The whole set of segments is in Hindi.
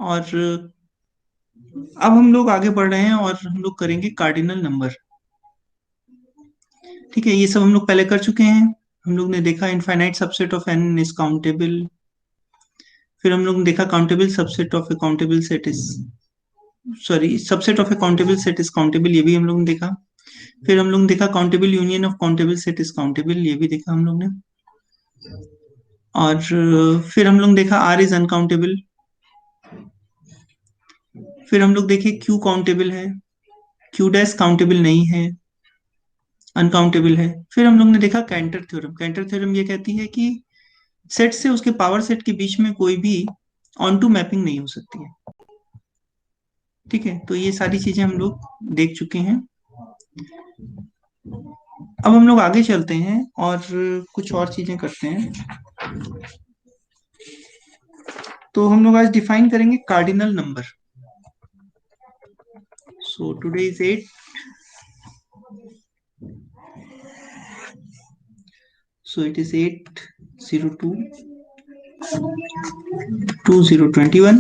और अब हम लोग आगे बढ़ रहे हैं और हम लोग करेंगे कार्डिनल नंबर। ठीक है, ये सब हम लोग पहले कर चुके हैं। हम लोग ने देखा infinite subset of N is countable. फिर हम लोग ने देखा countable subset of a countable set is, sorry, subset of a countable set is countable, ये भी हम लोग ने देखा। फिर हम लोग ने देखा countable union of countable set is countable, ये भी देखा हम लोग ने। और फिर हम लोग ने देखा आर इज अनकाउंटेबल। फिर हम लोग देखे क्यू काउंटेबल है, क्यू डैश काउंटेबल नहीं है, अनकाउंटेबल है। फिर हम लोग ने देखा कैंटर थ्योरम। कैंटर थ्योरम ये कहती है कि सेट से उसके पावर सेट के बीच में कोई भी ऑन टू मैपिंग नहीं हो सकती है। ठीक है, तो ये सारी चीजें हम लोग देख चुके हैं। अब हम लोग आगे चलते हैं और कुछ और चीजें करते हैं। तो हम लोग आज डिफाइन करेंगे cardinal number. So today is 8, so it is 802 2021,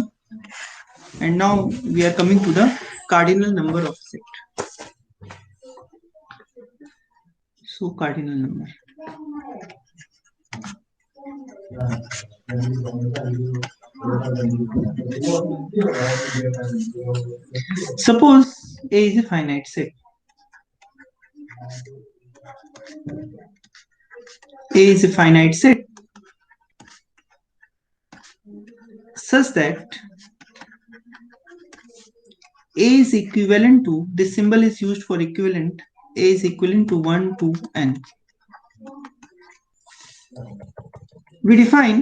and now we are coming to the cardinal number of set. So cardinal number, suppose A is a finite set. A is a finite set such that A is equivalent to, this symbol is used for equivalent, A is equivalent to 1 to n. We define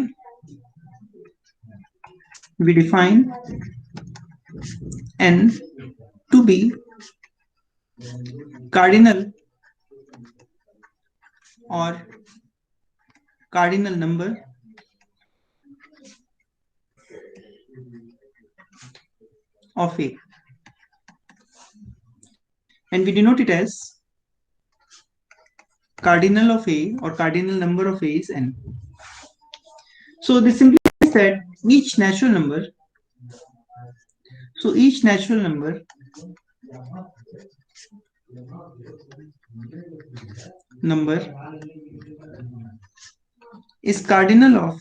n to be cardinal or cardinal number of A, and we denote it as cardinal of A or cardinal number of A is n. So this simply means that each natural number, number is cardinal of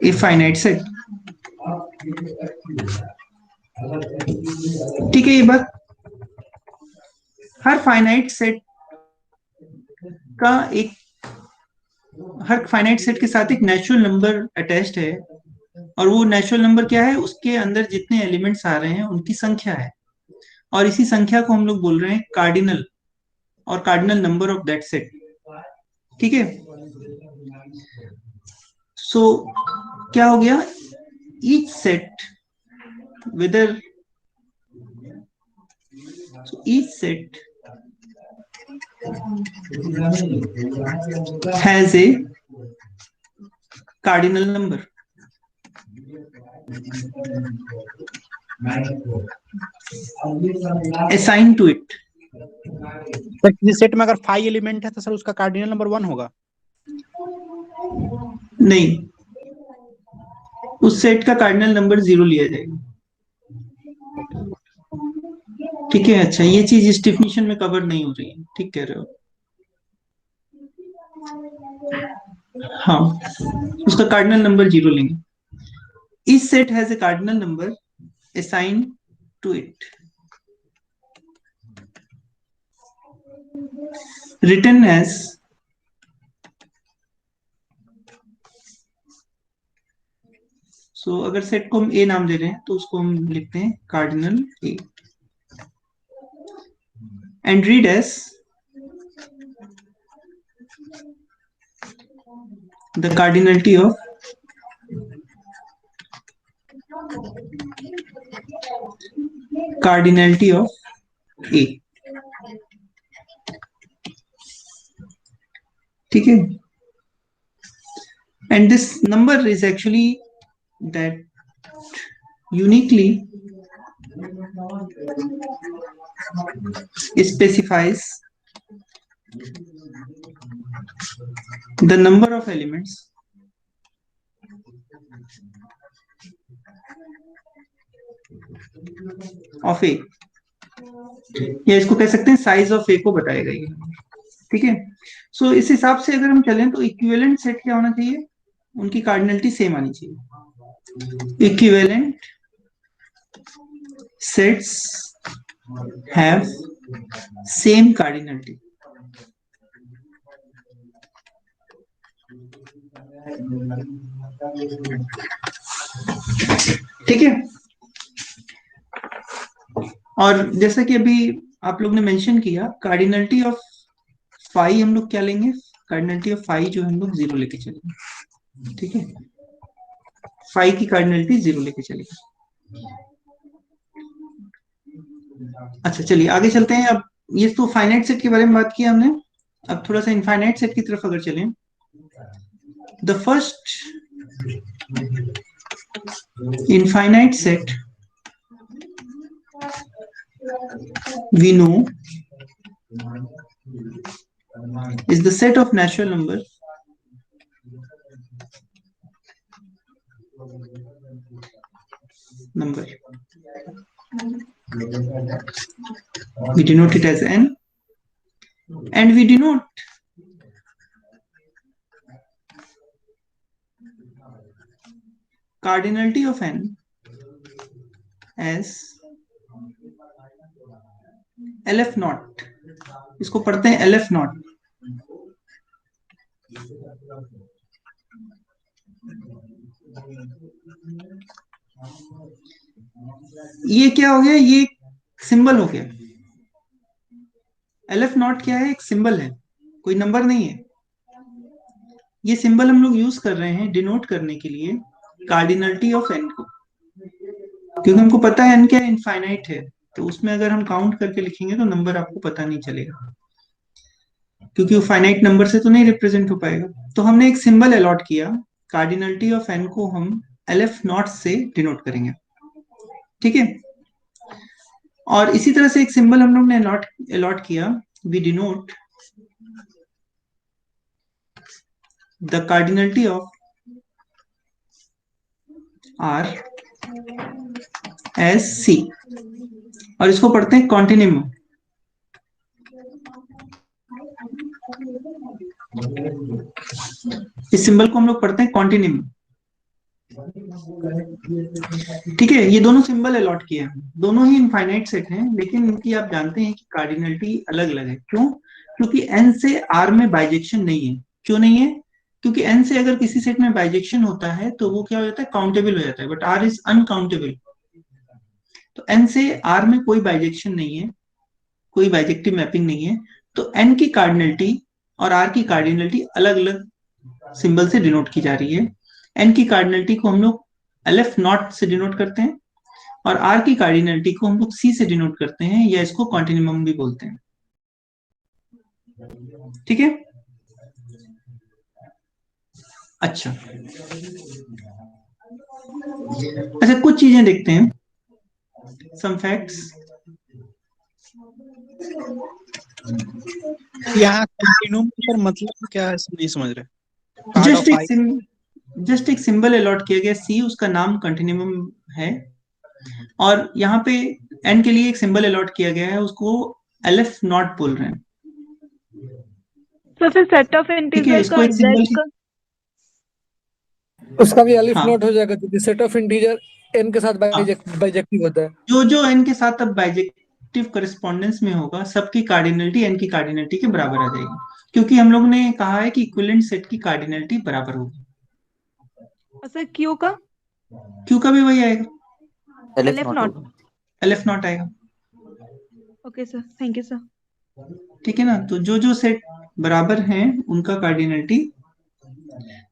a finite set. ठीक है, ये बात हर फाइनाइट सेट का एक, हर फाइनाइट सेट के साथ एक नेचुरल नंबर अटैच्ड है, और वो नेचुरल नंबर क्या है, उसके अंदर जितने एलिमेंट्स आ रहे हैं उनकी संख्या है, और इसी संख्या को हम लोग बोल रहे हैं कार्डिनल और cardinal number of that set. ठीक है, सो क्या हो गया, each set whether, so each set has a cardinal number assigned to it. Sir किसी सेट में अगर 5 एलिमेंट है तो सर उसका कार्डिनल नंबर 1 होगा? नहीं, उस सेट का कार्डिनल नंबर 0 लिया जाएगा। ठीक है, अच्छा, ये चीज इस डेफिनेशन में कवर नहीं हो रही है, ठीक कह रहे हो। हाँ, उसका कार्डिनल नंबर 0 लेंगे। Each set has a cardinal number assigned to it, written as अगर सेट को हम ए नाम दे रहे हैं तो उसको हम लिखते हैं cardinal A, and read as the cardinality of A. ठीक है, and this number is actually that uniquely specifies the number of elements of A, या इसको कह सकते हैं साइज ऑफ ए को बताएगा ये। ठीक है, सो इस हिसाब से अगर हम चलें तो इक्विवेलेंट सेट क्या होना चाहिए, उनकी कार्डिनलिटी सेम आनी चाहिए। Equivalent sets have same cardinality. ठीक है, और जैसा कि अभी आप लोग ने मेंशन किया, कार्डिनलिटी ऑफ फाई हम लोग क्या लेंगे, कार्डिनलिटी ऑफ फाई जो हम लोग 0 लेके चलेंगे। ठीक है, फाई की कार्डिनलिटी 0 लेके चलेंगे। अच्छा चलिए आगे चलते हैं। अब ये तो फाइनाइट सेट के बारे में बात किया हमने, अब थोड़ा सा इनफाइनाइट सेट की तरफ अगर चलें, the first infinite set we know is the set of natural numbers number. We denote it as n, and we denote cardinality of n as LF not. इसको पढ़ते हैं LF नॉट। ये क्या हो गया, ये सिंबल हो गया। LF नॉट क्या है, एक सिंबल है, कोई नंबर नहीं है। ये सिंबल हम लोग यूज कर रहे हैं डिनोट करने के लिए कार्डिनलिटी ऑफ n को, क्योंकि हमको पता है n क्या इनफाइनाइट है, तो उसमें अगर हम काउंट करके लिखेंगे तो नंबर आपको पता नहीं चलेगा, क्योंकि वो फाइनाइट नंबर से तो नहीं रिप्रेजेंट हो पाएगा। तो हमने एक सिंबल अलॉट किया, कार्डिनलिटी ऑफ n को हम LF नॉट से डिनोट करेंगे। ठीक है, और इसी तरह से एक सिंबल हम लोग ने अलॉट किया, we denote the cardinality of R as C, और इसको पढ़ते हैं कॉन्टिन्यूम। इस सिंबल को हम लोग पढ़ते हैं कॉन्टिन्यूम। ठीक है, ये दोनों सिंबल अलॉट किए हैं, दोनों ही इनफाइनाइट सेट हैं, लेकिन इनकी आप जानते हैं कि कार्डिनलिटी अलग अलग है। क्यों? क्योंकि n से R में बाइजेक्शन नहीं है। क्यों नहीं है? क्योंकि n से अगर किसी सेट में बाइजेक्शन होता है तो वो क्या हो जाता है, काउंटेबल हो जाता है, बट R इज अनकाउंटेबल। तो n से R में कोई बाइजेक्शन नहीं है, कोई बाइजेक्टिव मैपिंग नहीं है, तो n की कार्डिनलिटी और R की कार्डिनलिटी अलग अलग सिंबल से डिनोट की जा रही है। n की कार्डिनलिटी को हम लोग LF नॉट से डिनोट करते हैं, और R की कार्डिनलिटी को हम लोग C से डिनोट करते हैं, या इसको कॉन्टिन्यूम भी बोलते हैं। ठीक है, अच्छा अच्छा, कुछ चीजें देखते हैं, सम फैक्ट्स। यहाँ कंटिन्यूम पर मतलब क्या है, नहीं समझ रहे। कार्ड जस्ट ऑफ एक आई, जस्ट एक सिंबल अलॉट किया गया C, उसका नाम कंटिन्यूम है, और यहाँ पे n के लिए एक सिंबल अलॉट किया गया है, उसको LF नॉट बोल रहे हैं। तो फिर सेट ऑफ ठीक है, इंटीजर इसको का एक सिंबल Z का उसका भी अलिफ हाँ नॉट हो जाएगा, क्योंकि सेट ऑफ इंटीजर एन के साथ हाँ, बाइजेक्टिव होता है। जो जो n के साथ अब बाइजेक्टिव करस्पॉन्डेंस में होगा, सबकी कार्डिनलिटी n की कार्डिनलिटी के बराबर आ जाएगी, क्योंकि हम लोग ने कहा है कि इक्विवेलेंट सेट की कार्डिनलिटी बराबर होगी। सर Q का Q का भी वही आएगा, LF नॉट। LF नॉट आएगा। Okay sir, thank you sir. ठीक है ना, तो जो जो सेट बराबर हैं उनका कार्डिनलिटी,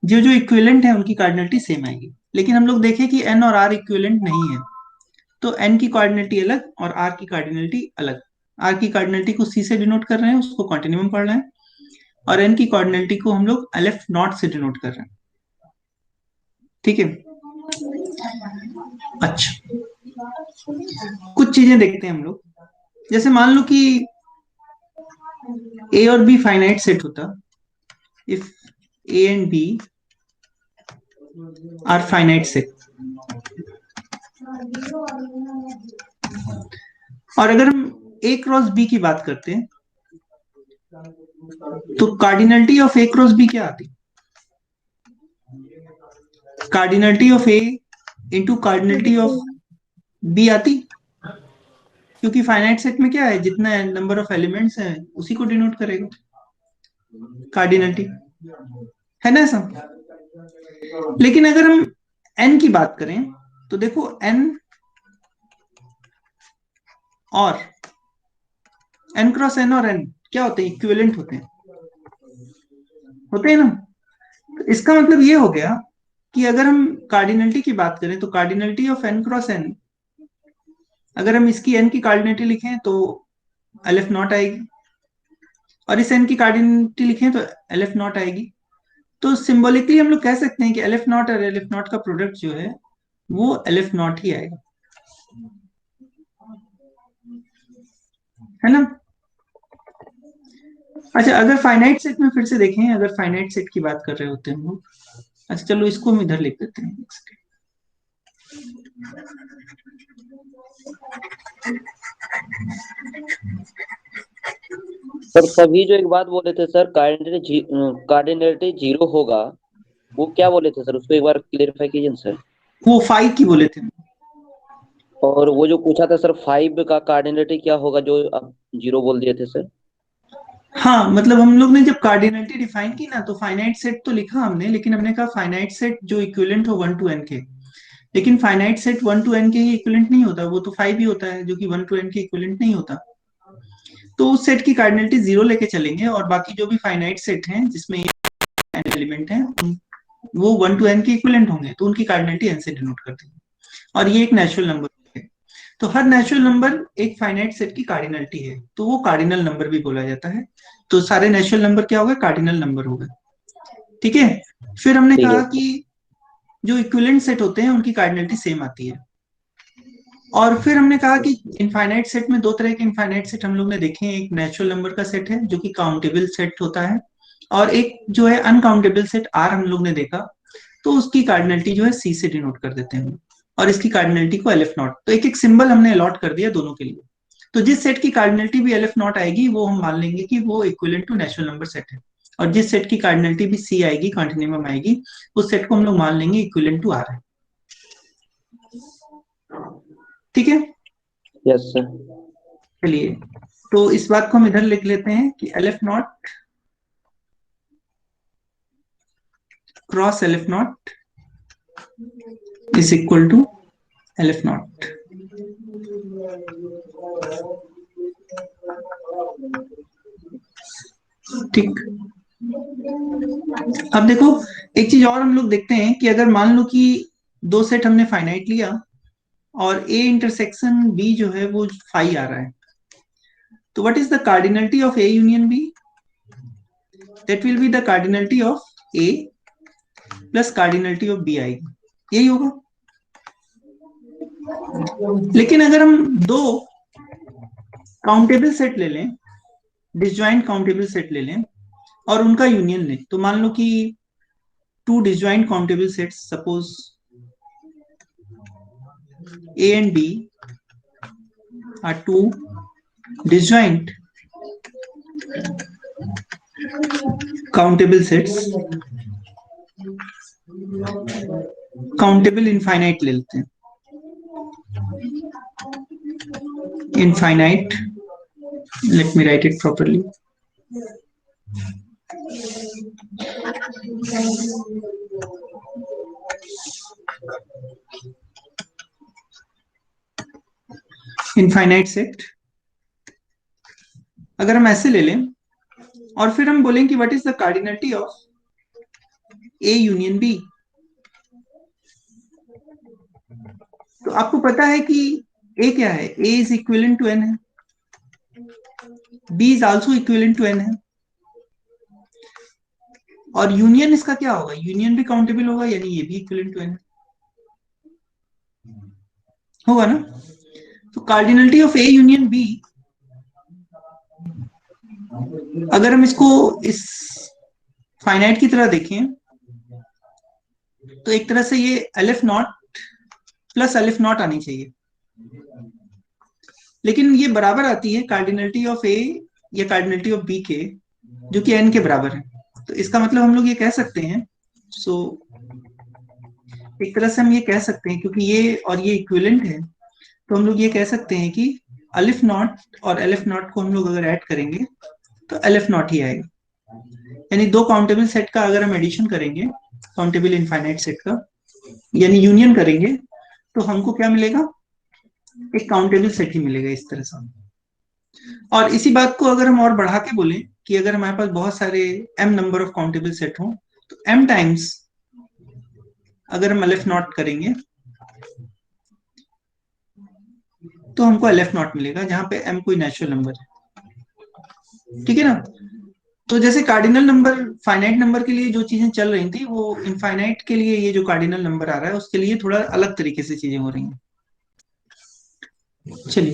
जो जो इक्विवेलेंट है उनकी कार्डिनलिटी सेम आएगी। लेकिन हम लोग देखें कि n और r इक्विवेलेंट नहीं है, तो n की कार्डिनलिटी अलग और r की कार्डिनलिटी अलग। r की कार्डिनलिटी को C से डिनोट कर रहे हैं, उसको कॉन्टिन्यूम पढ़ रहे हैं, और n की कार्डिनलिटी को हम लोग LF नॉट से डिनोट कर रहे हैं। ठीक है, अच्छा कुछ चीजें देखते हैं हम लोग। जैसे मान लो कि A और B फाइनाइट सेट होता, if A and B are finite set. और अगर हम ए क्रॉस बी की बात करते हैं तो cardinality of A cross B क्या आती? Cardinality of A into cardinality of B आती, क्योंकि फाइनाइट सेट में क्या है, जितना नंबर ऑफ एलिमेंट्स है उसी को डिनोट करेगा कार्डिनलिटी, है ना ऐसा? लेकिन अगर हम n की बात करें तो देखो n और n क्रॉस n और n क्या होते हैं? इक्विवेलेंट होते हैं ना। तो इसका मतलब ये हो गया कि अगर हम कार्डिनलिटी की बात करें तो cardinality of n cross n, अगर हम इसकी n की कार्डिनलिटी लिखें तो LF नॉट आएगी, और इस n की कार्डिनलिटी लिखें तो LF नॉट आएगी। तो सिंबॉलिकली हम लोग कह सकते हैं कि LF नॉट और LF नॉट का प्रोडक्ट जो है वो LF नॉट ही आएगा, है ना। अच्छा, अगर फाइनाइट सेट में फिर से देखें, अगर फाइनाइट सेट की बात कर रहे होते हैं हम लोग, अच्छा चलो इसको हम इधर लिख देते हैं। सर तभी जो एक बात बोले थे सर, कार्डिनलिटी जीरो होगा, वो क्या बोले थे सर, उसको एक बार क्लियरिफाई कीजिए सर। वो 5 की बोले थे। और वो जो पूछा था सर 5 का कार्डिनलिटी क्या होगा, जो आप जीरो बोल दिए थे सर। हाँ, मतलब हम लोग ने जब कार्डिनलिटी डिफाइन की ना तो फाइनाइट सेट तो लिखा हमने, लेकिन हमने कहा फाइनाइट सेट जो इक्विवेलेंट हो 1 to n के, लेकिन फाइनाइट सेट 1 to n के ही इक्विवेलेंट नहीं होता, वो तो 5 ही होता है, जो कि 1 to n के इक्विवेलेंट नहीं होता। तो उस सेट की कार्डिनलिटी 0 लेके चलेंगे, और बाकी जो भी फाइनाइट सेट हैं जिसमें n एलिमेंट है वो 1 to n के इक्विवेलेंट होंगे, तो उनकी कार्डिनलिटी n से डिनोट करते हैं। और ये एक नेचुरल नंबर है, तो हर नेचुरल नंबर एक फाइनाइट सेट की कार्डिनलिटी है, तो वो कार्डिनल नंबर भी बोला जाता है। तो सारे नेचुरल नंबर क्या हो गए? कार्डिनल नंबर हो गए, ठीक है। फिर हमने ठीक कहा है। कि जो इक्विवेलेंट सेट होते हैं उनकी कार्डिनलिटी सेम आती है। और फिर हमने कहा कि इनफाइनाइट सेट में दो तरह के इनफाइनाइट सेट हम लोग ने देखे हैं, एक नेचुरल नंबर का सेट है जो कि काउंटेबल सेट होता है, और एक जो है अनकाउंटेबल सेट आर हम लोग ने देखा, तो उसकी कार्डिनलिटी जो है सी से डिनोट कर देते हैं, और इसकी कार्डिनलिटी को LF नॉट। तो एक एक सिंबल हमने अलॉट कर दिया दोनों के लिए। तो जिस सेट की कार्डिनलिटी भी LF नॉट आएगी वो हम मान लेंगे कि वो equivalent to natural number set है, और जिस सेट की कार्डिनलिटी भी C आएगी, कॉन्टिन्यूम आएगी, उस सेट को हम लोग मान लेंगे इक्विवेलेंट टू R है, ठीक है। Yes sir. चलिए, तो इस बात को हम इधर लिख लेते हैं कि LF naught cross LF naught is equal to LF naught. ठीक। अब देखो, एक चीज और हम लोग देखते हैं कि अगर मान लो कि दो सेट हमने फाइनाइट लिया और A इंटरसेक्शन B जो है वो फाई आ रहा है, तो what is the cardinality of A union B? That will be the cardinality of A plus cardinality of B आएगी, यही होगा। लेकिन अगर हम दो काउंटेबल सेट ले लें, डिसजॉइंट काउंटेबल सेट ले लें और उनका यूनियन लें, तो मान लो कि two disjoint countable sets, suppose A and B are two disjoint countable sets, countable infinite ले लेते हैं, infinite, let me write it properly, infinite set अगर हम ऐसे ले लें और फिर हम बोलें कि what is the cardinality of A union B, तो आपको पता है कि A क्या है? A is equivalent to N है, B is also equivalent to N है, और यूनियन इसका क्या होगा? यूनियन भी काउंटेबल होगा, यानी ये भी इक्विवेलेंट टू N होगा ना। तो cardinality of A union B, अगर हम इसको इस फाइनाइट की तरह देखें तो एक तरह से ये अलिफ नॉट प्लस अलिफ नॉट आनी चाहिए, लेकिन ये बराबर आती है कार्डिनलिटी ऑफ ए या कार्डिनलिटी ऑफ बी के, जो कि एन के बराबर है। तो इसका मतलब हम लोग ये कह सकते हैं, सो एक तरह से हम ये कह सकते हैं, क्योंकि ये और ये इक्विवेलेंट है, तो हम लोग ये कह सकते हैं कि अलिफ नॉट और एलिफ नॉट को हम लोग अगर ऐड करेंगे तो एलिफ नॉट ही आएगा। यानी दो काउंटेबल सेट का अगर हम एडिशन करेंगे, काउंटेबल इनफाइनाइट सेट का, यानी यूनियन करेंगे, तो हमको क्या मिलेगा, एक काउंटेबल सेट ही मिलेगा इस तरह से। और इसी बात को अगर हम और बढ़ा के बोलें कि अगर हमारे पास बहुत सारे m number of countable set हों, तो m टाइम्स अगर हम अलिफ नॉट करेंगे तो हमको अलिफ नॉट मिलेगा, जहां पे m कोई नेचुरल नंबर है। ठीक है ना? तो जैसे कार्डिनल नंबर फाइनाइट नंबर के लिए जो चीजें चल रही थी, वो इनफाइनाइट के लिए ये जो कार्डिनल नंबर आ रहा है उसके लिए थोड़ा अलग तरीके से चीजें हो रही हैं। चलिए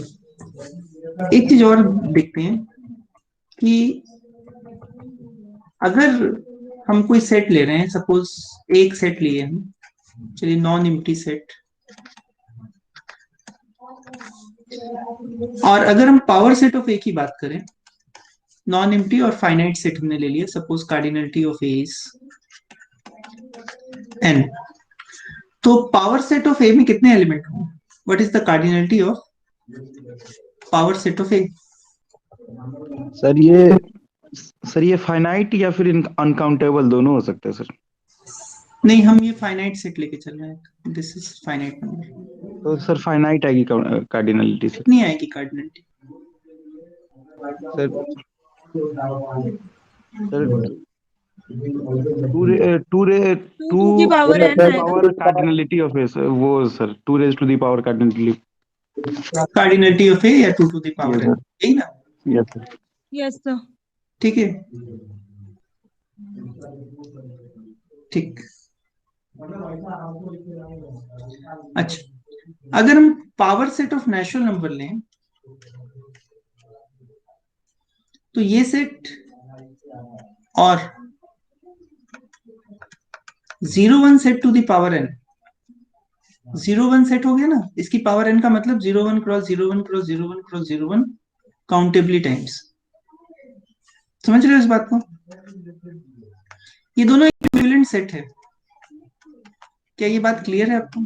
एक चीज और देखते हैं कि अगर हम कोई सेट ले रहे हैं, सपोज एक सेट लिए हम, चलिए नॉन एम्प्टी सेट, और अगर हम पावर सेट ऑफ ए की बात करें, नॉन एम्प्टी और फाइनाइट सेट हमने ले लिया, suppose cardinality of A is an, तो पावर सेट ऑफ ए में कितने एलिमेंट होंगे? What is the cardinality of power set of A? Sir ये फाइनाइट या फिर अनकाउंटेबल दोनों हो सकते हैं सर। नहीं, हम ये फाइनाइट सेट लेके चल रहे हैं, दिस इज फाइनाइट नंबर। तो सर फाइनाइट आएगी कार्डिनलिटी सर। कितनी आएगी कार्डिनलिटी? सर टू की पावर n आएगा। Power cardinality of A sir, वो sir 2 raise to the power cardinality. Cardinality of A या 2 to the power Yes, N, यही ना? Yes sir. Yes sir. ठीक है, ठीक। अच्छा, अगर हम power set of natural number लें, तो ये सेट और 0 1 set to the power N, 0 1 set हो गया ना, इसकी पावर एन का मतलब 0 1 cross 0 1 cross 0 1 cross 0 1 countably times. समझ रहे हो इस बात को? ये दोनों इक्विवेलेंट सेट है। क्या ये बात क्लियर है आपको?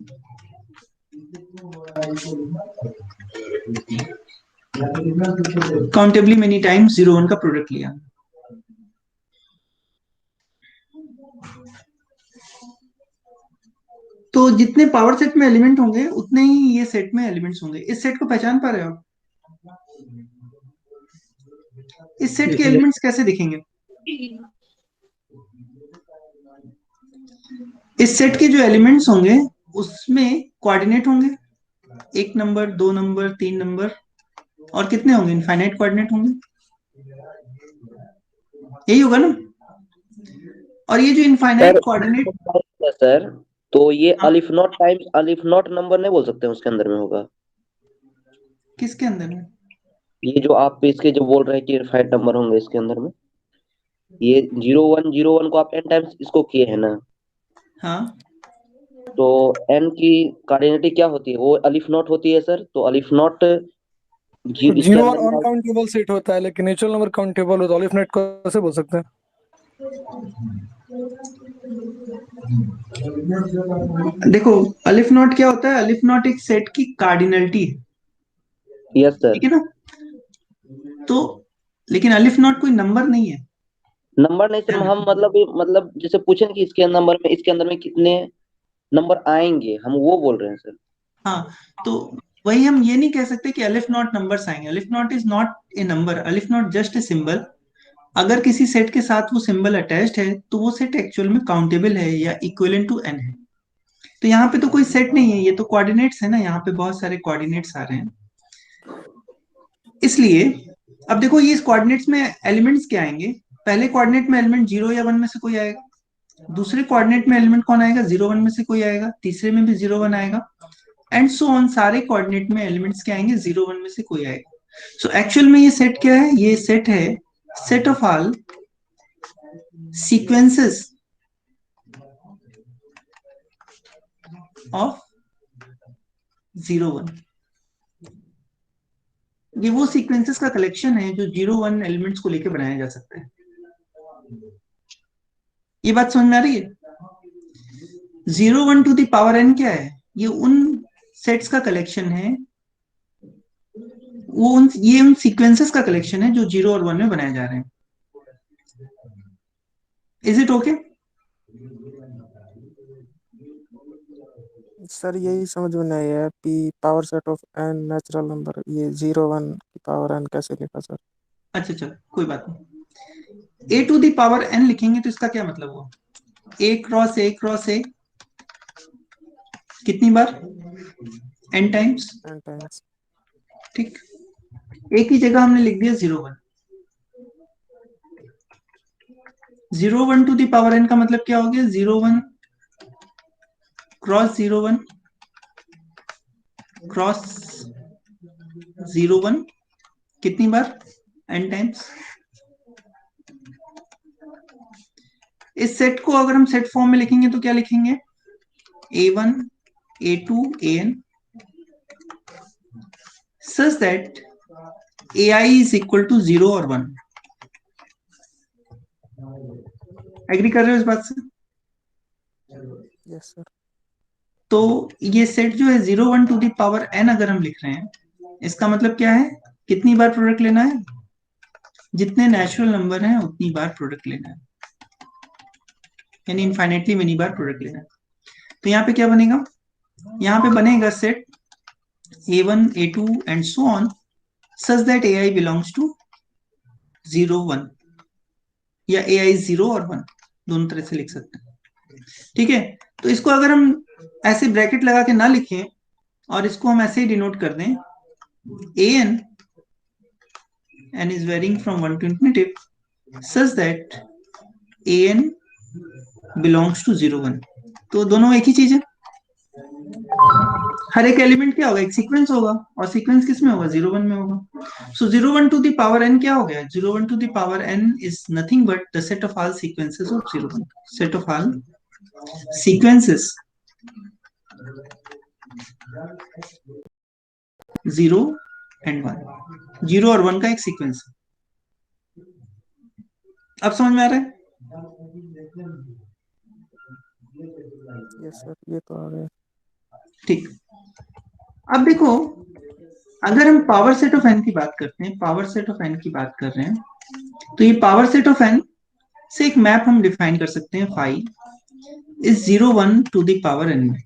काउंटेबली मेनी टाइम्स 0 1 का प्रोडक्ट लिया। तो जितने पावर सेट में एलिमेंट होंगे उतने ही ये सेट में एलिमेंट्स होंगे। इस सेट को पहचान पा रहे हो आप? इस सेट के एलिमेंट्स कैसे दिखेंगे? इस सेट के जो एलिमेंट्स होंगे उसमें कोऑर्डिनेट होंगे, 1 नंबर 2 नंबर 3 नंबर, और कितने होंगे? इनफाइनाइट कोऑर्डिनेट होंगे, यही होगा ना? और ये जो इनफाइनाइट कोऑर्डिनेट सर, तो ये हाँ। अलिफ नॉट टाइम्स अलिफ नॉट नंबर नहीं बोल सकते हैं, उसके अंदर में होगा। किसके अंदर में? ये जो आप इसके जो बोल रहे हैं कि इनफाइनाइट नंबर होंगे इसके अंदर में, ये 0 1 को आप n टाइम्स इसको किए हैं ना, हाँ, तो n की कार्डिनलिटी क्या होती है? वो अलिफ नॉट होती है सर। तो अलिफ नॉट इसके 0 अंदर में अनकाउंटेबल सेट होता है, लेकिन नेचुरल नंबर काउंटेबल हो तो अलिफ नेट कैसे बोल सकते हैं? देखो अलिफ नॉट क्या होता है? अलिफ नॉट एक सेट की कार्डिनलिटी है, यस सर। ठीक है ना? तो लेकिन अलिफ नॉट कोई नंबर नहीं है। नंबर नहीं सर, हम मतलब जैसे पूछे कि इसके अंदर में कितने नंबर आएंगे, हम वो बोल रहे हैं सर। हाँ, तो वही हम ये नहीं कह सकते कि अलिफ नॉट नंबर्स आएंगे। अलिफ not is not a number, अलिफ नॉट जस्ट ए सिंबल। अगर किसी सेट के साथ वो सिंबल अटैच्ड है तो वो सेट एक्चुअल में काउंटेबल है या इक्विवेलेंट टू एन है। तो यहाँ पे तो कोई सेट नहीं है, ये तो कोऑर्डिनेट्स है ना, यहाँ पे बहुत सारे कोऑर्डिनेट्स आ रहे हैं। इसलिए अब देखो ये इस कोऑर्डिनेट्स में एलिमेंट्स क्या आएंगे? पहले कोऑर्डिनेट में एलिमेंट 0 या 1 में से कोई आएगा, दूसरे कोऑर्डिनेट में एलिमेंट कौन आएगा? 0 1 में से कोई आएगा, तीसरे में भी 0 1 आएगा, एंड सो ऑन। सारे कोऑर्डिनेट में एलिमेंट्स क्या आएंगे? 0 1 में से कोई आएगा। सो एक्चुअल में ये सेट क्या है? ये सेट है set of all sequences of 0 1। ये वो सीक्वेंसेस का कलेक्शन है जो 0 1 एलिमेंट्स को लेकर बनाया जा सकता है। ये बात समझ में आ रही है? 0 1 टू द पावर n क्या है? ये उन सेट्स का कलेक्शन है, ये उन सीक्वेंसेस का कलेक्शन है जो 0 और 1 में बनाए जा रहे हैं। Is it okay? सर यही समझ में नहीं आया, P power set of N natural number, ये 0 1 की पावर एन कैसे लिखा सर? अच्छा अच्छा, कोई बात नहीं। a to the power n लिखेंगे तो इसका क्या मतलब हुआ? a cross a cross a कितनी बार? n times. N times. ठीक, a की जगह हमने लिख दिया 0 1। 0 1 टू द पावर n का मतलब क्या हो गया? 0 1 क्रॉस 0 1 क्रॉस 0 1 कितनी बार? n times. इस सेट को अगर हम सेट फॉर्म में लिखेंगे तो क्या लिखेंगे? a1 a2 an such that ai is equal to 0 और 1। एग्री कर रहे हो इस बात से? Yes sir. तो ये सेट जो है 0 1 टू द पावर n अगर हम लिख रहे हैं, इसका मतलब क्या है? कितनी बार प्रोडक्ट लेना है? जितने नेचुरल नंबर हैं उतनी बार प्रोडक्ट लेना है, यानी इनफाइनाइटली मेनी बार प्रोडक्ट लेना है। तो यहाँ पे क्या बनेगा? यहाँ पे बनेगा set a1 a2 and so on such that ai belongs to 0 1 या ai 0 और 1, दोनों तरह से लिख सकते हैं। ठीक है, तो इसको अगर हम ऐसे ब्रैकेट लगा के ना लिखें और इसको हम ऐसे ही डिनोट कर दें, an n is varying from 1 to infinitive such that an belongs to 0 1, तो दोनों एक ही चीज है। हर एक एलिमेंट क्या होगा? एक सीक्वेंस होगा, और सीक्वेंस किस में होगा? 0 1 में होगा। So 0 1 to the power n क्या हो गया? 0 1 to the power n is nothing but the set of all sequences of 0 1, set of all sequences 0 and 1। 0 और 1 का एक सीक्वेंस। अब समझ में आ रहा है? यस सर, ये तो आ गया। ठीक, अब देखो, अगर हम पावर सेट ऑफ n की बात करते हैं, पावर सेट ऑफ n की बात कर रहे हैं, तो ये पावर सेट ऑफ n से एक मैप हम डिफाइन कर सकते हैं phi is 0 1 to the power n में।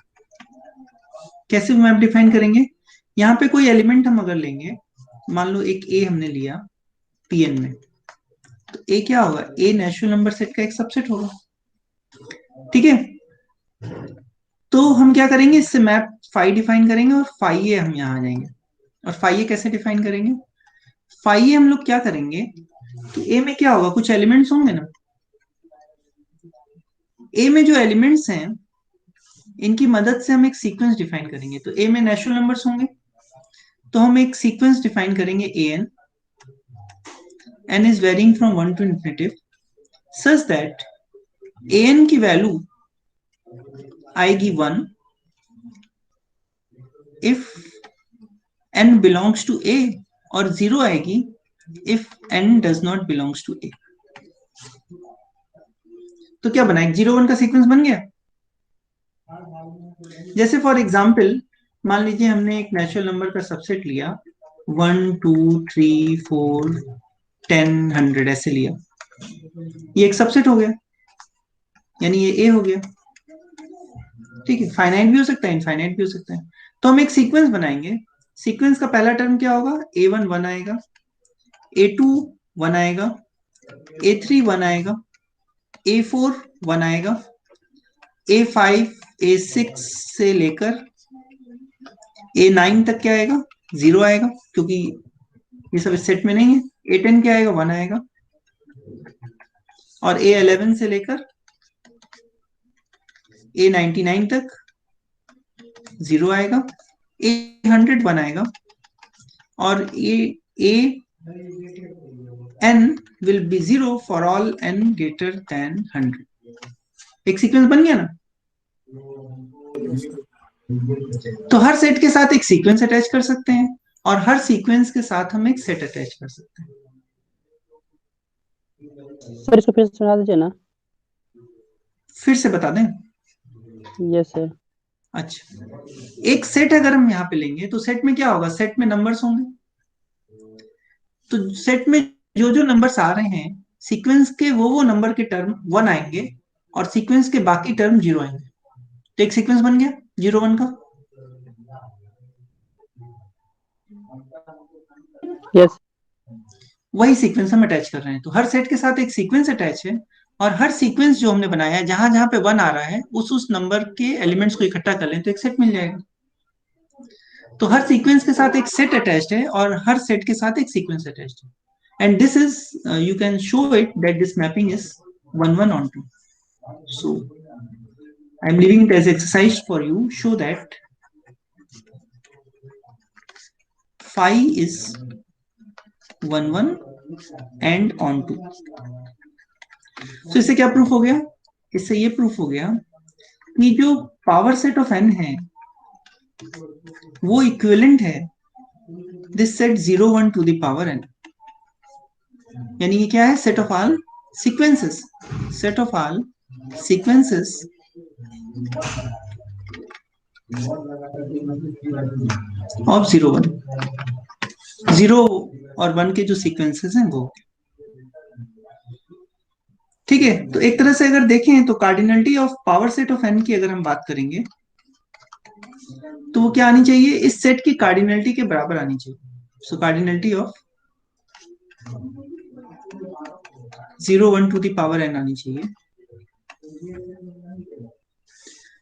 कैसे मैप डिफाइन करेंगे? यहाँ पे कोई एलिमेंट हम अगर लेंगे, मान लो एक a हमने लिया Pn में, तो a क्या होगा? a नेचुरल नंबर सेट का एक सबसेट होगा। ठीक है, तो हम क्या करेंगे? इससे मैप फाई डिफाइन करेंगे और फाई ए हम यहाँ आ जाएंगे। और फाई ए कैसे डिफाइन करेंगे? फाई ए हम लोग क्या करेंगे कि ए में क्या होगा? कुछ एलिमेंट्स होंगे ना, ए में जो एलिमेंट्स हैं इनकी मदद से हम एक सीक्वेंस डिफाइन करेंगे। तो ए में नेचुरल नंबर्स होंगे, तो हम एक सीक्वेंस डिफाइन करेंगे an, n is varying from 1 to infinitive such that an की वैल्यू आएगी 1 if n belongs to a, और 0 आएगी if n does not belongs to a। तो क्या बना? एक 0 1 का सीक्वेंस बन गया। जैसे फॉर एग्जाम्पल मान लीजिए हमने एक नेचुरल नंबर का सबसेट लिया 1 2 3 4 10 100 ऐसे लिया, ये एक सबसेट हो गया, यानी ये ए हो गया। ठीक है, फाइनाइट भी हो सकता है, इनफाइनाइट भी हो सकता है। तो हम एक सीक्वेंस बनाएंगे। सीक्वेंस का पहला टर्म क्या होगा? a1 1 आएगा, a2 1 आएगा, a3 1 आएगा, a4 1 आएगा, a5 a6 से लेकर a9 तक क्या आएगा? 0 आएगा, क्योंकि ये सब सेट में नहीं है। a10 क्या आएगा? 1 आएगा, और a11 से लेकर a99 तक 0 आएगा, a100 1 आएगा, और n will be 0 for all n greater than 100। एक सीक्वेंस बन गया ना? Yes sir. तो हर सेट के साथ एक सीक्वेंस अटैच कर सकते हैं और हर सीक्वेंस के साथ हम एक सेट अटैच कर सकते हैं। सर इसको फिर से सुना दीजिए ना। फिर से बता दें? Yes sir. अच्छा, एक सेट अगर हम यहाँ पे लेंगे तो सेट में क्या होगा, सेट में नंबर्स होंगे। तो सेट में जो जो नंबर्स आ रहे हैं, सीक्वेंस के वो नंबर के टर्म 1 आएंगे और सीक्वेंस के बाकी टर्म 0 आएंगे। तो एक सीक्वेंस बन गया 0 1 का। यस। वही सीक्वेंस हम अटैच कर रहे हैं। तो हर सेट के साथ एक सीक्वेंस अटैच है और हर सीक्वेंस जो हमने बनाया है, जहां जहां पे 1 आ रहा है, उस नंबर के एलिमेंट्स को इकट्ठा कर लें तो एक सेट मिल जाएगा। तो हर सीक्वेंस के साथ एक सेट अटैच्ड है और हर सेट के साथ एक सीक्वेंस अटैच्ड है। And this is, you can show it that this mapping is 1 1 on 2. So I'm leaving it as exercise for you. Show that phi is 1 1 and on 2. So इससे क्या प्रूफ हो गया? इससे ये प्रूफ हो गया कि जो पावर सेट ऑफ n है वो इक्विवेलेंट है this set 0 1 to the power n। यानी कि क्या है, set of all sequences, set of all sequences of 0 1, 0 और 1 के जो सीक्वेंसेस हैं वो। ठीक है, तो एक तरह से अगर देखें तो cardinality of power set of n की अगर हम बात करेंगे तो वो क्या आनी चाहिए, इस सेट की कार्डिनलिटी के बराबर आनी चाहिए। So cardinality of 0 1 to the power n आनी चाहिए।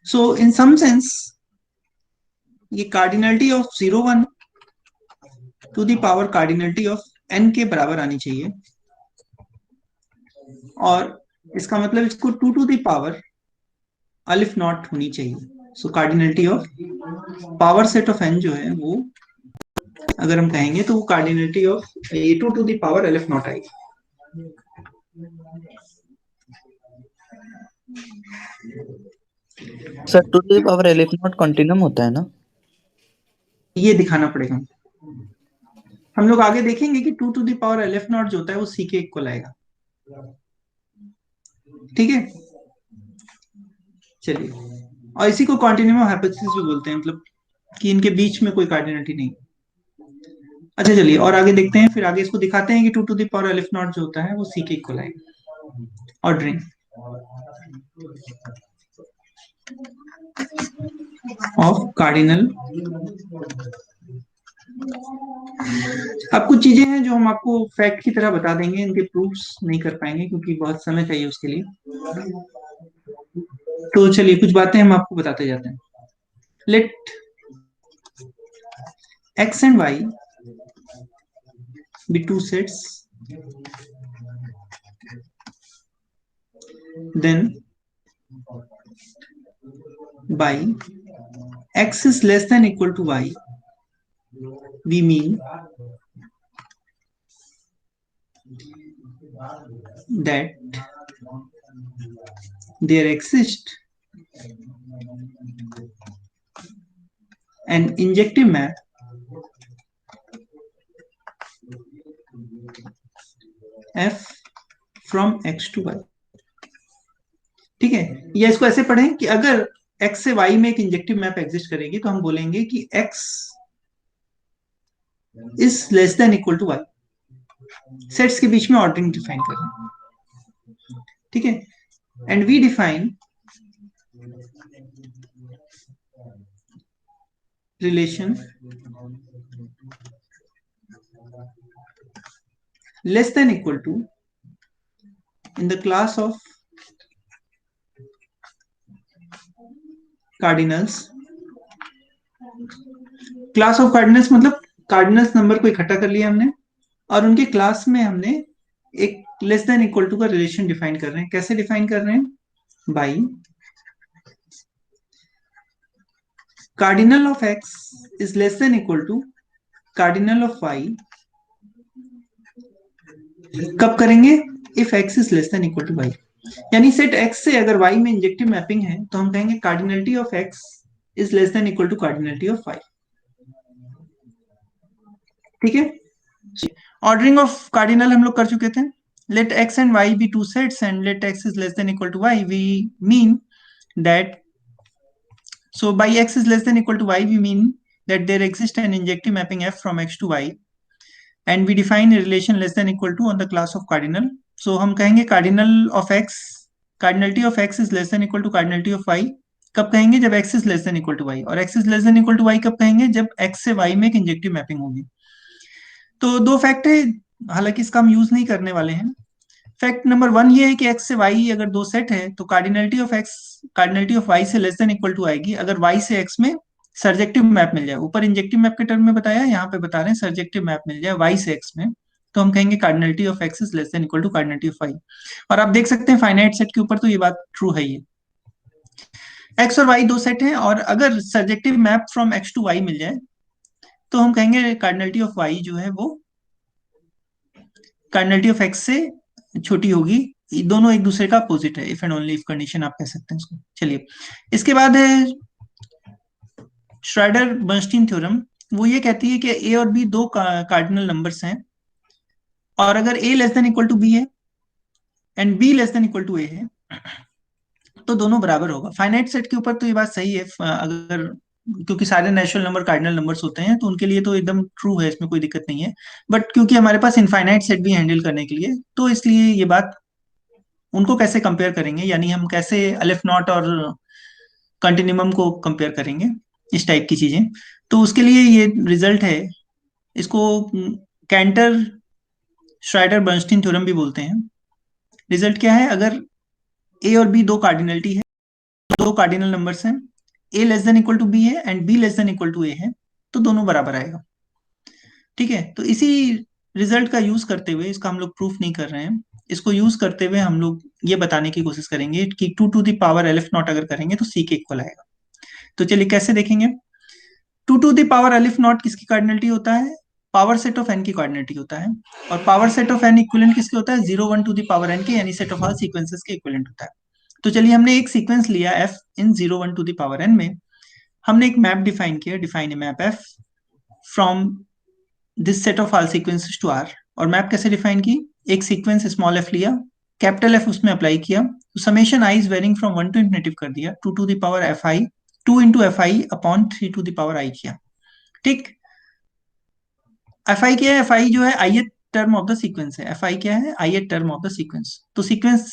सो इन सम सेंस ये cardinality of 0 1 to the power cardinality of n के बराबर आनी चाहिए और इसका मतलब इसको 2 to the power aleph naught होनी चाहिए। So cardinality of power set of n जो है वो अगर हम कहेंगे तो वो cardinality of 2 to the power aleph naught आएगी। Sir 2 to the power aleph naught continuum होता है ना? ये दिखाना पड़ेगा। हम लोग आगे देखेंगे कि 2 to the power aleph naught जो होता है वो c के इक्वल आएगा। ठीक है, चलिए, और इसी को कॉन्टिन्यूम हाइपोथेसिस भी बोलते हैं, मतलब कि इनके बीच में कोई कार्डिनलिटी नहीं। अच्छा चलिए और आगे देखते हैं, फिर आगे इसको दिखाते हैं कि 2 to the power aleph naught जो होता है वो c के इक्वल आएगा। Ordering of cardinal. अब कुछ चीजें हैं जो हम आपको फैक्ट की तरह बता देंगे, इनके प्रूफ्स नहीं कर पाएंगे क्योंकि बहुत समय चाहिए उसके लिए। तो चलिए कुछ बातें हम आपको बताते जाते हैं। Let x and y be two sets, then by x is less than equal to y, we mean that there exists an injective map f from x to y। ठीक है, या इसको ऐसे पढ़ें कि अगर x से y में एक इंजेक्टिव मैप एग्जिस्ट करेगी तो हम बोलेंगे कि x is less than equal to y। Sets के बीच में ऑर्डरिंग डिफाइन कर रहे हैं। ठीक है, and we define relation less than equal to in the class of cardinals। Class of cardinals मतलब कार्डिनल्स नंबर को इकट्ठा कर लिया हमने और उनके क्लास में हमने एक लेस देन इक्वल टू का रिलेशन डिफाइन कर रहे हैं। कैसे डिफाइन कर रहे हैं? By cardinal of x is less than equal to cardinal of y। कब करेंगे? If x is less than equal to y। यानी सेट x से अगर y में इंजेक्टिव मैपिंग है तो हम कहेंगे cardinality of x is less than equal to cardinality of y। ठीक है, ऑर्डरिंग ऑफ कार्डिनल हम लोग कर चुके थे। Let x and y be two sets and let x is less than equal to y, we mean that, so by x is less than equal to y, we mean that there exists an injective mapping f from x to y, and we define a relation less than equal to on the class of cardinal. So हम कहेंगे cardinal of x, cardinality of x is less than equal to cardinality of y कब कहेंगे? जब x is less than equal to y, और x is less than equal to y कब कहेंगे? जब x से y में एक इंजेक्टिव मैपिंग होगी। तो दो फैक्ट है, हालांकि इसका हम यूज नहीं करने वाले हैं। फैक्ट नंबर 1 ये है कि x से y अगर दो सेट है तो cardinality of x cardinality of y से लेस देन इक्वल टू आएगी अगर y से x में सर्जेक्टिव मैप मिल जाए। ऊपर इंजेक्टिव मैप के टर्म में बताया, यहाँ पे बता रहे हैं सर्जेक्टिव मैप मिल जाए y से x में, तो हम कहेंगे cardinality of x is less than equal to cardinality of y। और आप देख सकते हैं फाइनाइट सेट के ऊपर तो ये बात ट्रू है। ये x और y दो सेट हैं और अगर surjective map from x to y मिल जाए तो हम कहेंगे कार्डिनलिटी ऑफ y जो है वो कार्डिनलिटी ऑफ x से छोटी होगी। दोनों एक दूसरे का अपोजिट है, if and only if condition आप कह सकते हैं इसको। चलिए, इसके बाद है श्राइडर बर्नस्टीन थ्योरम। वो ये कहती है कि a और b दो कार्डिनल नंबर्स हैं और अगर a less than equal to b है and b less than equal to a है तो दोनों बराबर होगा। फाइनाइट सेट के ऊपर तो ये बात सही है, अगर क्योंकि सारे नेचुरल नंबर कार्डिनल नंबर्स होते हैं तो उनके लिए तो एकदम ट्रू है, इसमें कोई दिक्कत नहीं है। बट क्योंकि हमारे पास इनफाइनाइट सेट भी हैंडल करने के लिए, तो इसलिए ये बात उनको कैसे कंपेयर करेंगे, यानी हम कैसे अलिफ नॉट और कंटिन्यूम को कंपेयर करेंगे, इस टाइप की चीजें। तो उसके लिए ये रिजल्ट है, इसको कैंटर श्राइडर बर्नस्टीन थ्योरम भी बोलते हैं। रिजल्ट क्या है? अगर a और b दो कार्डिनलिटी है, दो कार्डिनल नंबर्स हैं, a less than equal to b है and b less than equal to a है, तो दोनों बराबर आएगा। ठीक है, तो इसी रिजल्ट का यूज करते हुए, इसका हम लोग प्रूफ नहीं कर रहे हैं, इसको यूज करते हुए हम लोग ये बताने की कोशिश करेंगे कि 2 to the power aleph naught अगर करेंगे तो c के इक्वल आएगा। तो चलिए कैसे देखेंगे। 2 to the power aleph naught किसकी कार्डिनलिटी होता है? पावर सेट ऑफ n की कार्डिनलिटी होता है। और power set of n equivalent किसके होता है? 0 1 टू द पावर n के, यानी सेट ऑफ ऑल सीक्वेंसेस के इक्विवेलेंट होता है। तो चलिए, हमने एक सीक्वेंस लिया f in 0 1 to the power n में, हमने एक मैप डिफाइन किया, define a map f from this set of all sequences to r। और मैप कैसे डिफाइन की? एक सीक्वेंस स्मॉल f लिया, कैपिटल F उसमें अप्लाई किया, तो summation i is varying from 1 to infinitive कर दिया, 2 to the power fi 2 into fi upon 3 to the power i किया। ठीक, fi क्या है? fi जो है ith term of the sequence है। fi क्या है? ith term of the sequence. तो सीक्वेंस,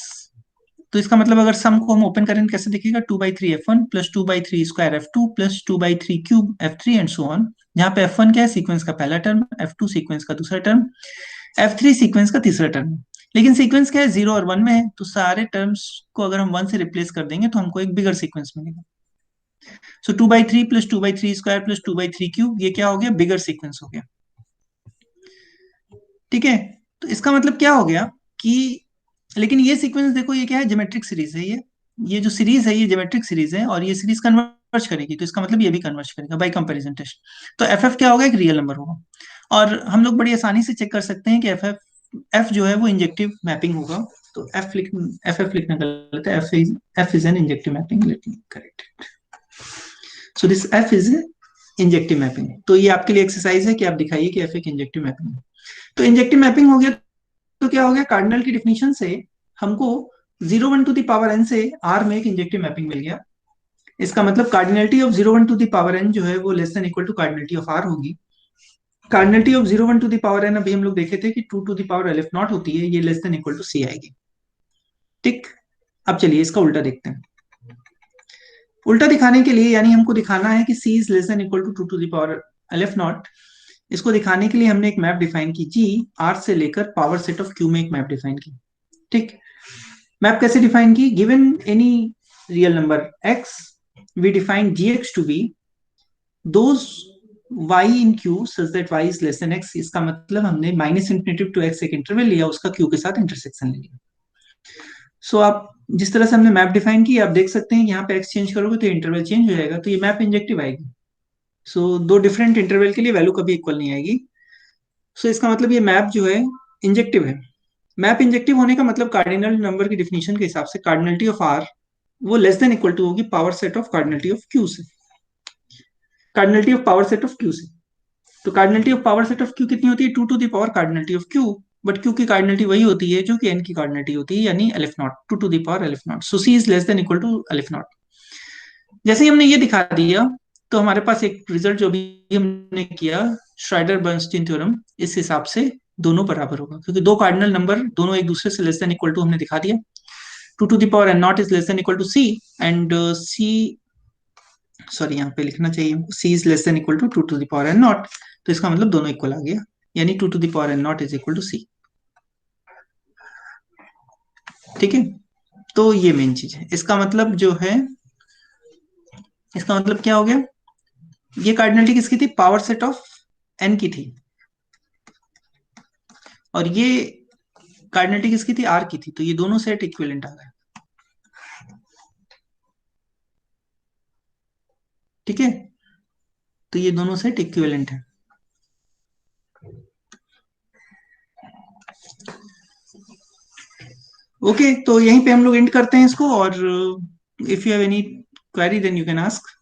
तो इसका मतलब अगर सम को हम ओपन करें कैसे दिखेगा? 2/3 f1 plus 2/3 square f2 plus 2/3 cube f3 and so on. यहाँ पे f1 क्या है? सीक्वेंस का पहला टर्म, f2 सीक्वेंस का दूसरा टर्म, f3 सीक्वेंस का तीसरा टर्म। लेकिन सीक्वेंस क्या है? 0 और 1 में है, तो सारे टर्म्स को अगर हम 1 से रिप्लेस कर देंगे तो हमको एक बिगर सीक्वेंस मिलेगा। सो 2/3 प्लस 2/3 स्क्वायर प्लस 2/3 क्यूब, ये क्या हो गया? बिगर सीक्वेंस हो गया। ठीक है, तो इसका मतलब क्या हो गया कि, लेकिन ये सीक्वेंस देखो, ये क्या है? ज्योमेट्रिक सीरीज है। ये जो सीरीज है ये ज्योमेट्रिक सीरीज है और ये सीरीज कन्वर्ज करेगी, तो इसका मतलब ये भी कन्वर्ज करेगा बाय कंपैरिजन टेस्ट। तो एफ क्या होगा? एक रियल नंबर होगा। और हम लोग बड़ी आसानी से चेक कर सकते हैं कि एफ जो है वो इंजेक्टिव मैपिंग होगा। तो एफ लिखना गलत है, F is an injective mapping, let me correct it. So this F is injective mapping. तो ये आपके लिए एक्सरसाइज है कि आप दिखाइए कि एफ एक इंजेक्टिव मैपिंग है। तो इंजेक्टिव मैपिंग हो गया तो क्या हो गया? कार्डिनल की डिफिनीशन से हमको 0 1 टू द पावर n से r में एक इंजेक्टिव मैपिंग मिल गया। इसका मतलब cardinality of 0 1 to the power n जो है वो less than equal to cardinality of r होगी। Cardinality of 0 1 to the power n अभी हम लोग देखे थे कि 2 to the power aleph naught होती है, ये less than equal to c आएगी। ठीक, अब चलिए इसका उल्टा देखते हैं। उल्टा दिखाने के लिए, यानी हमको दिखाना है कि c is less than equal to 2 to the power aleph naught, इसको दिखाने के लिए हमने एक मैप डिफाइन की g, r से लेकर पावर सेट ऑफ q में एक मैप डिफाइन की। ठीक, मैप कैसे डिफाइन की? Given any real number x, we define gx to be those y in q such that y is less than x। इसका मतलब हमने -∞ to x एक इंटरवल लिया, उसका q के साथ इंटरसेक्शन ले लिया। सो आप जिस तरह से हमने मैप डिफाइन की, आप देख सकते हैं यहाँ पे x चेंज करोगे तो इंटरवल चेंज हो जाएगा, तो ये मैप इंजेक्टिव आएगी। सो दो डिफरेंट इंटरवल के लिए वैल्यू कभी इक्वल नहीं आएगी। सो इसका मतलब ये मैप जो है इंजेक्टिव है। मैप इंजेक्टिव होने का मतलब कार्डिनल नंबर की डिफिनीशन के हिसाब से कार्डिनलिटी ऑफ r वो लेस देन इक्वल टू होगी power set of cardinality of q से। Cardinality of power set of Q से। तो cardinality of power set of Q कितनी होती है? 2 to the power cardinality of Q, but Q की कार्डिनलिटी वही होती है जो कि एन की कार्डिनलिटी होती है, यानी aleph naught, 2 to the power aleph naught. So C is less than equal to aleph naught. जैसे ही हमने ये दिखा दिया तो हमारे पास एक रिजल्ट जो भी हमने किया श्राइडर बर्नस्टीन थ्योरम, इस हिसाब से दोनों बराबर होगा, क्योंकि दो कार्डिनल नंबर दोनों एक दूसरे से लेस देन इक्वल टू हमने दिखा दिया। 2 to the power N naught is less than equal to C, and C, sorry यहाँ पे लिखना चाहिए हमको, C is less than equal to 2 to the power N naught. तो इसका मतलब दोनों इक्वल आ गया, यानी 2 to the power N naught is equal to C. ठीक है, तो ये मेन चीज है। इसका मतलब जो है, इसका मतलब क्या हो गया, ये कार्डिनलिटी किसकी थी? पावर सेट ऑफ एन की थी, और ये कार्डिनलिटी किसकी थी? आर की थी। तो ये दोनों सेट इक्विवेलेंट आ गए। ठीक है, तो ये दोनों सेट इक्विवेलेंट है। ओके, तो यहीं पे हम लोग एंड करते हैं इसको, और if you have any query then you can ask.